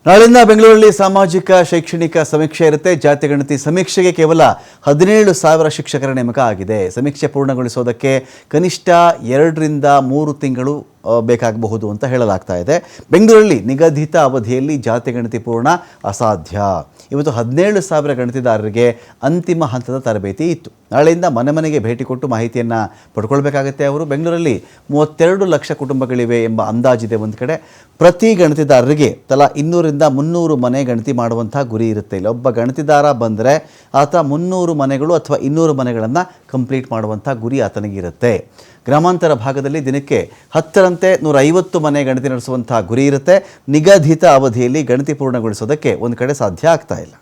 ನಾಳಿಂದ ಬೆಂಗಳೂರಲ್ಲಿ ಸಾಮಾಜಿಕ ಶೈಕ್ಷಣಿಕ ಸಮೀಕ್ಷೆ ಇರುತ್ತೆ. ಜಾತಿ ಗಣತಿ ಸಮೀಕ್ಷೆಗೆ ಕೇವಲ 17,000 ಶಿಕ್ಷಕರ ನೇಮಕ ಆಗಿದೆ. ಸಮೀಕ್ಷೆ ಪೂರ್ಣಗೊಳಿಸೋದಕ್ಕೆ ಕನಿಷ್ಠ 2 ರಿಂದ 3 ತಿಂಗಳು ಬೇಕಾಗಬಹುದು ಅಂತ ಹೇಳಲಾಗ್ತಾ ಇದೆ. ಬೆಂಗಳೂರಲ್ಲಿ ನಿಗದಿತ ಅವಧಿಯಲ್ಲಿ ಜಾತಿ ಗಣತಿ ಪೂರ್ಣ ಅಸಾಧ್ಯ. ಇವತ್ತು 17,000 ಗಣತಿದಾರರಿಗೆ ಅಂತಿಮ ಹಂತದ ತರಬೇತಿ ಇತ್ತು. ನಾಳೆಯಿಂದ ಮನೆ ಮನೆಗೆ ಭೇಟಿ ಕೊಟ್ಟು ಮಾಹಿತಿಯನ್ನು ಪಡ್ಕೊಳ್ಬೇಕಾಗತ್ತೆ. ಅವರು ಬೆಂಗಳೂರಲ್ಲಿ 32 ಲಕ್ಷ ಕುಟುಂಬಗಳಿವೆ ಎಂಬ ಅಂದಾಜಿದೆ. ಒಂದು ಕಡೆ ಪ್ರತಿ ಗಣತಿದಾರರಿಗೆ ತಲಾ 200 ರಿಂದ 300 ಮನೆ ಗಣತಿ ಮಾಡುವಂಥ ಗುರಿ ಇರುತ್ತೆ. ಇಲ್ಲಿ ಒಬ್ಬ ಗಣತಿದಾರ ಬಂದರೆ ಆತ 300 ಮನೆಗಳು ಅಥವಾ 200 ಮನೆಗಳನ್ನು ಕಂಪ್ಲೀಟ್ ಮಾಡುವಂಥ ಗುರಿ ಆತನಿಗಿರುತ್ತೆ. ಗ್ರಾಮಾಂತರ ಭಾಗದಲ್ಲಿ ದಿನಕ್ಕೆ 10ರಂತೆ 150 ಮನೆ ಗಣತಿ ನಡೆಸುವಂಥ ಗುರಿ ಇರುತ್ತೆ. ನಿಗದಿತ ಅವಧಿಯಲ್ಲಿ ಗಣತಿ ಪೂರ್ಣಗೊಳಿಸೋದಕ್ಕೆ ಒಂದು ಕಡೆ ಸಾಧ್ಯ ಆಗ್ತಾ ಇಲ್ಲ.